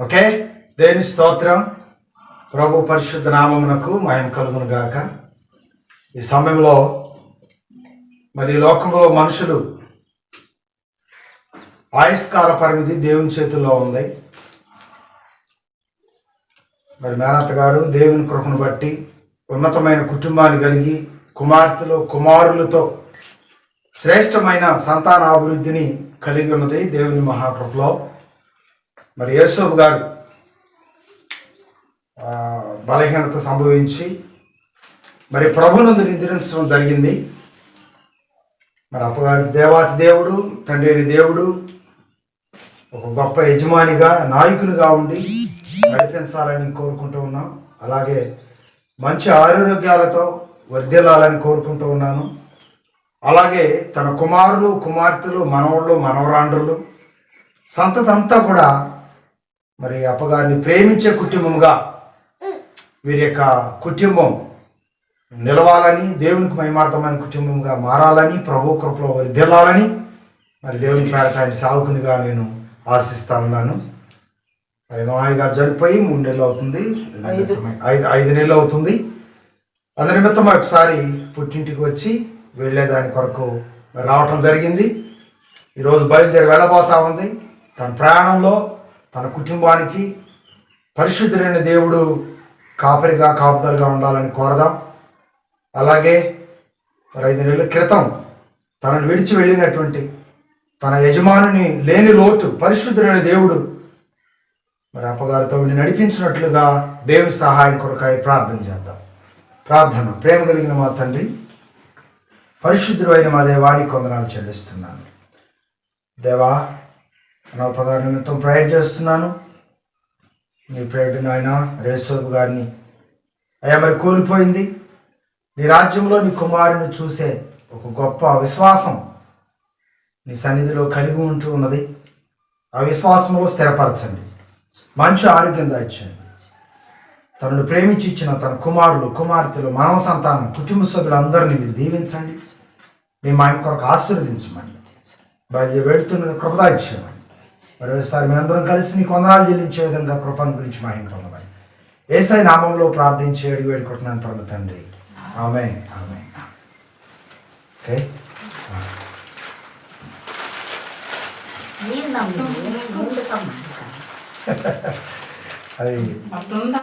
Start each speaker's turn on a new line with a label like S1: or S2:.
S1: Okay, దేవుని స్తోత్రం. ప్రభు పరిశుద్ధ నామమునకు మహిమ కలుగును గాక. ఈ సమయంలో మరి లోకంలో మనుషులు ఆయుష్కాల పరిమితి దేవుని చేతుల్లో ఉంది. మరి మేనత్త గారు దేవుని కృపను బట్టి ఉన్నతమైన కుటుంబాన్ని కలిగి కుమార్తెలు కుమారులతో శ్రేష్టమైన సంతానాభివృద్ధిని కలిగి ఉన్నది దేవుని మహాకృపలో. మరి యేసోబు గారు బలహీనత సంభవించి మరి ప్రభునందు నిద్రించడం జరిగింది. మరి అప్పగారికి దేవాతి దేవుడు, తండ్రి దేవుడు ఒక గొప్ప యజమానిగా నాయకునిగా ఉండి నడిపించాలని కోరుకుంటూ ఉన్నాం. అలాగే మంచి ఆరోగ్యాలతో వర్ధిల్లాలని కోరుకుంటూ ఉన్నాను. అలాగే తన కుమారులు కుమార్తెలు మనవళ్ళు మనవరాండ్రులు సంతతంతా కూడా మరి అప్పగారిని ప్రేమించే కుటుంబంగా వీరి యొక్క కుటుంబం నిలవాలని, దేవునికి మహిమార్థమైన కుటుంబంగా మారాలని, ప్రభు కృపలో వర్ధిల్లాలని మరి దేవుని పేరట ఆయన సావుకునిగా నేను ఆశిస్తా ఉన్నాను. మరి మామయ్య గారు చనిపోయి 3 నెలలు అవుతుంది, 5 నెలలు అవుతుంది. అందు నిమిత్తం ఒకసారి పుట్టింటికి వచ్చి వెళ్ళేదాని కొరకు రావటం జరిగింది. ఈరోజు బయలుదేరి వెళ్ళబోతా ఉంది. తన ప్రయాణంలో తన కుటుంబానికి పరిశుద్ధుడైన దేవుడు కాపరిగా కాపుదలుగా ఉండాలని కోరదాం. అలాగే 5 నెలల క్రితం తనను విడిచి వెళ్ళినటువంటి తన యజమానుని లేని లోటు పరిశుద్ధుడైన దేవుడు మరి అప్పగారితో నడిపించినట్లుగా దేవుని సహాయం కొరకాయ ప్రార్థన చేద్దాం. ప్రార్థన. ప్రేమ కలిగిన మా తండ్రి, పరిశుద్ధుడు అయిన మా దేవానికి వందనాలు చెల్లిస్తున్నాను. దేవా, నా పదాల నిమిత్తం ప్రేయర్ చేస్తున్నాను. మీ ప్రేయర్ ఆయన యేసోబు గారిని అయ్యా మరి కోల్పోయింది. నీ రాజ్యంలో నీ కుమారుని చూసే ఒక గొప్ప విశ్వాసం నీ సన్నిధిలో కలిగి ఉంటూ ఉన్నది. ఆ విశ్వాసంలో స్థిరపరచండి, మంచి ఆరోగ్యం దాయించండి. తనను ప్రేమించి ఇచ్చిన తన కుమారులు కుమార్తెలు మానవ సంతానం కుటుంబ సభ్యులందరినీ మీరు దీవించండి. మీ మా కొరకు ఆశీర్వదించమని బయలు వెళుతున్న కృపదా ఇచ్చేయమని మరోసారి మేమందరం కలిసి నీకు వందనాలు చెల్లించే విధంగా కృపను గురించి మహింపమని యేసయ్య నామంలో ప్రార్థించి అడిగి వేడుకుంటున్నాను పరమ తండ్రి. ఆమేన్. ఆమేన్. ఓకే, అది